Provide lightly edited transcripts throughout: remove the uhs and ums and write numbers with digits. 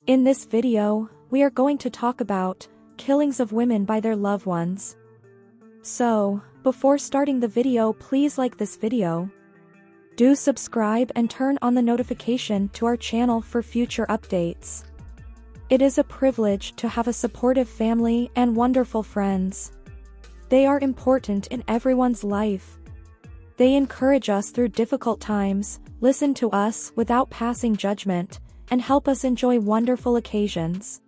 In this video, we are going to talk about killings of women by their loved ones. So, before starting the video, please like this video. Do subscribe and turn on the notification to our channel for future updates. It is a privilege to have a supportive family and wonderful friends. They are important in everyone's life. They encourage us through difficult times, listen to us without passing judgment, and help us enjoy wonderful occasions.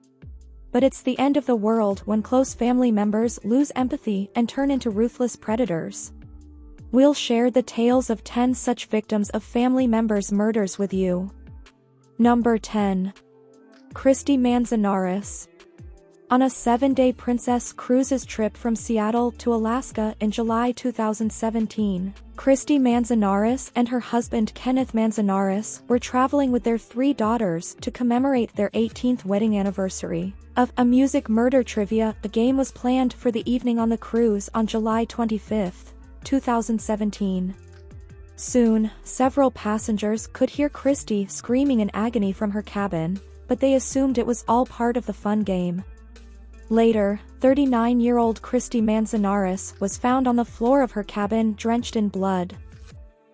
But it's the end of the world when close family members lose empathy and turn into ruthless predators. We'll share the tales of 10 such victims of family members' murders with you. Number 10. Christy Manzanares. On a 7-day Princess Cruises trip from Seattle to Alaska in July 2017, Christy Manzanares and her husband Kenneth Manzanares were traveling with their 3 daughters to commemorate their 18th wedding anniversary. Of a music murder trivia, a game was planned for the evening on the cruise on July 25, 2017. Soon, several passengers could hear Christy screaming in agony from her cabin, but they assumed it was all part of the fun game. Later, 39-year-old Christy Manzanares was found on the floor of her cabin drenched in blood.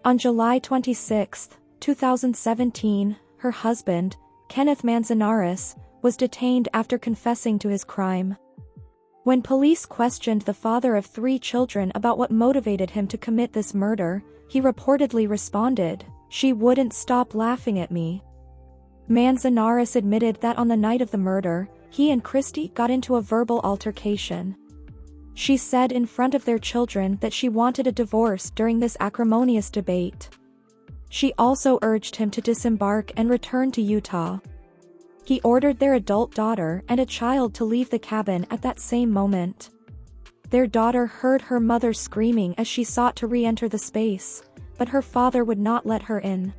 On July 26, 2017, her husband, Kenneth Manzanares, was detained after confessing to his crime. When police questioned the father of 3 children about what motivated him to commit this murder, he reportedly responded, "She wouldn't stop laughing at me." Manzanares admitted that on the night of the murder, he and Christy got into a verbal altercation. She said in front of their children that she wanted a divorce during this acrimonious debate. She also urged him to disembark and return to Utah. He ordered their adult daughter and a child to leave the cabin at that same moment. Their daughter heard her mother screaming as she sought to re-enter the space, but her father would not let her in.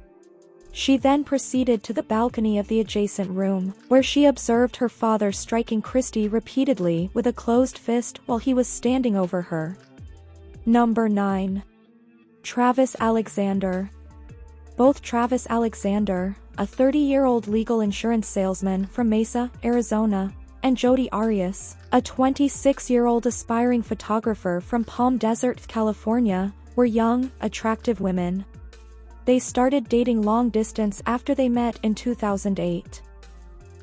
She then proceeded to the balcony of the adjacent room, where she observed her father striking Christy repeatedly with a closed fist while he was standing over her. Number 9. Travis Alexander. Both Travis Alexander, a 30-year-old legal insurance salesman from Mesa, Arizona, and Jodi Arias, a 26-year-old aspiring photographer from Palm Desert, California, were young, attractive women. They started dating long distance after they met in 2008.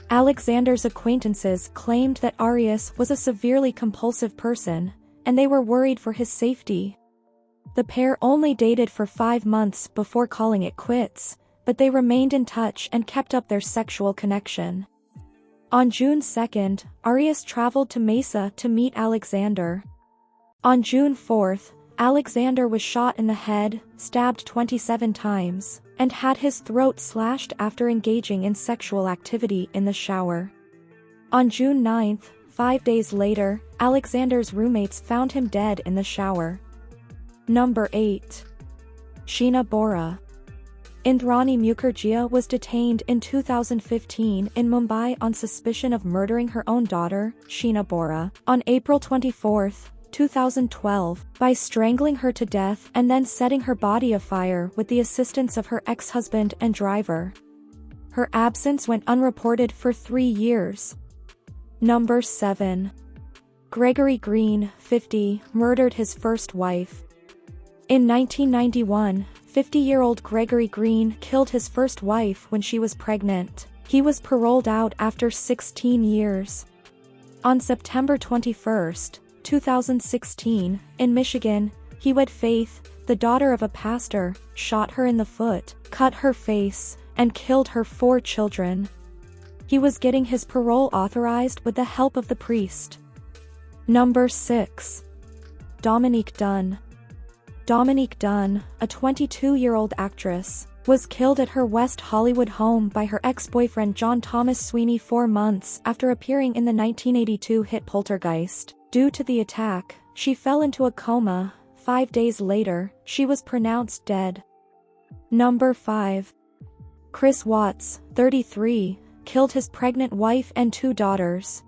Alexander's acquaintances claimed that Arias was a severely compulsive person, and they were worried for his safety. The pair only dated for 5 months before calling it quits, but they remained in touch and kept up their sexual connection. On June 2, Arias traveled to Mesa to meet Alexander. On June 4, Alexander was shot in the head, stabbed 27 times, and had his throat slashed after engaging in sexual activity in the shower. On June 9, 5 days later, Alexander's roommates found him dead in the shower. Number 8. Sheena Bora. Indrani Mukherjee was detained in 2015 in Mumbai on suspicion of murdering her own daughter, Sheena Bora, on April 24, 2012, by strangling her to death and then setting her body afire with the assistance of her ex-husband and driver. Her absence went unreported for 3 years. Number 7. Gregory Green, 50, murdered his first wife. In 1991, 50-year-old Gregory Green killed his first wife when she was pregnant. He was paroled out after 16 years. On September 21, 2016, in Michigan, he wed Faith, the daughter of a pastor, shot her in the foot, cut her face, and killed her 4 children. He was getting his parole authorized with the help of the priest. Number 6. Dominique Dunn. Dominique Dunn, a 22-year-old actress, was killed at her West Hollywood home by her ex-boyfriend John Thomas Sweeney 4 months after appearing in the 1982 hit Poltergeist. Due to the attack, she fell into a coma. 5 days later, she was pronounced dead. Number 5. Chris Watts, 33, killed his pregnant wife and 2 daughters.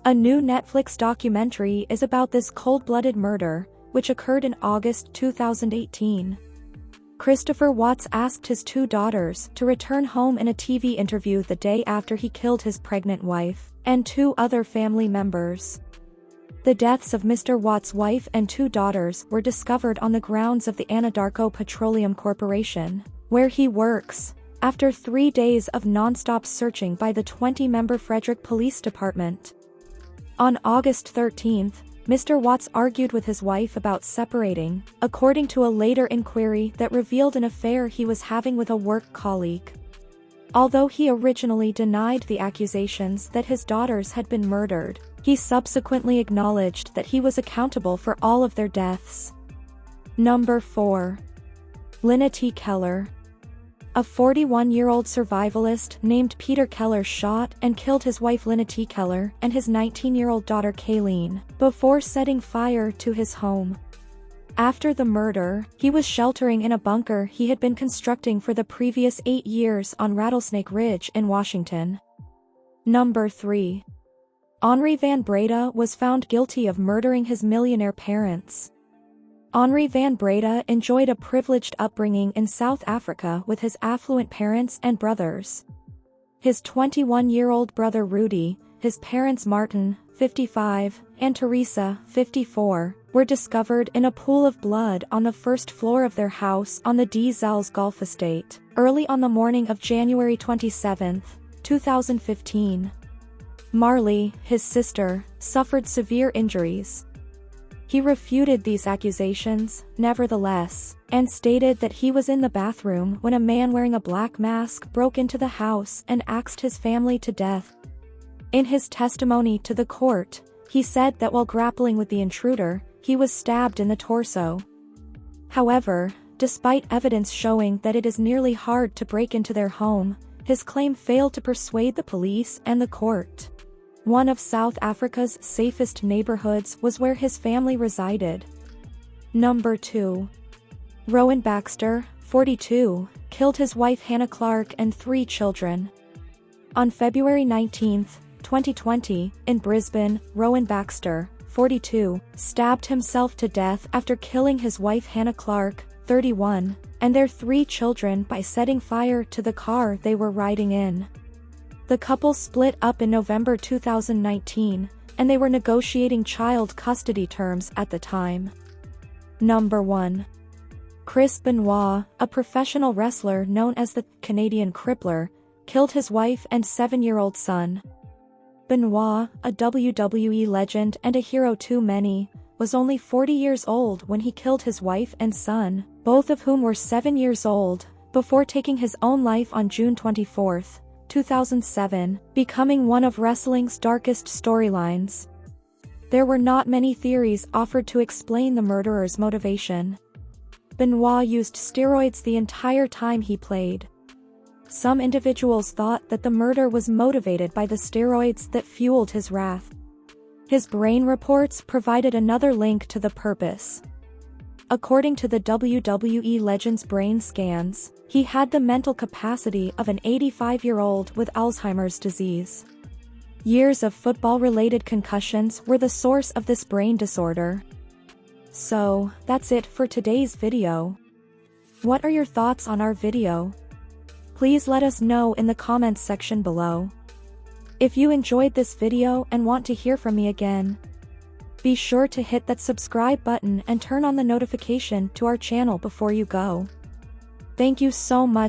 A new Netflix documentary is about this cold-blooded murder, which occurred in August 2018. Christopher Watts asked his 2 daughters to return home in a TV interview the day after he killed his pregnant wife and 2 other family members. The deaths of Mr. Watts' wife and 2 daughters were discovered on the grounds of the Anadarko Petroleum Corporation, where he works, after 3 days of non-stop searching by the 20-member Frederick Police Department. On August 13th, Mr. Watts argued with his wife about separating, according to a later inquiry that revealed an affair he was having with a work colleague. Although he originally denied the accusations that his daughters had been murdered, he subsequently acknowledged that he was accountable for all of their deaths. Number 4. Lynna T. Keller. A 41-year-old survivalist named Peter Keller shot and killed his wife Lynna T. Keller and his 19-year-old daughter Kayleen before setting fire to his home. After the murder, he was sheltering in a bunker he had been constructing for the previous 8 years on Rattlesnake Ridge in Washington. Number 3. Henri Van Breda was found guilty of murdering his millionaire parents. Henri Van Breda enjoyed a privileged upbringing in South Africa with his affluent parents and brothers. His 21-year-old brother Rudy, his parents Martin, 55, and Teresa, 54, were discovered in a pool of blood on the first floor of their house on the Die Zals Golf Estate, early on the morning of January 27, 2015. Marley, his sister, suffered severe injuries. He refuted these accusations, nevertheless, and stated that he was in the bathroom when a man wearing a black mask broke into the house and axed his family to death. In his testimony to the court, he said that while grappling with the intruder, he was stabbed in the torso. However, despite evidence showing that it is nearly hard to break into their home, his claim failed to persuade the police and the court. One of South Africa's safest neighborhoods was where his family resided. Number 2. Rowan Baxter, 42, killed his wife Hannah Clark and 3 children. On February 19, 2020, in Brisbane, Rowan Baxter, 42, stabbed himself to death after killing his wife Hannah Clark, 31, and their 3 children by setting fire to the car they were riding in. The couple split up in November 2019, and they were negotiating child custody terms at the time. Number 1. Chris Benoit, a professional wrestler known as the Canadian Crippler, killed his wife and 7-year-old son. Benoit, a WWE legend and a hero to many, was only 40 years old when he killed his wife and son, both of whom were 7 years old, before taking his own life on June 24, 2007, becoming one of wrestling's darkest storylines. There were not many theories offered to explain the murderer's motivation. Benoit used steroids the entire time he played. Some individuals thought that the murder was motivated by the steroids that fueled his wrath. His brain reports provided another link to the purpose. According to the WWE legend's brain scans, he had the mental capacity of an 85-year-old with Alzheimer's disease. Years of football-related concussions were the source of this brain disorder. So, that's it for today's video. What are your thoughts on our video? Please let us know in the comments section below. If you enjoyed this video and want to hear from me again, be sure to hit that subscribe button and turn on the notification to our channel before you go. Thank you so much.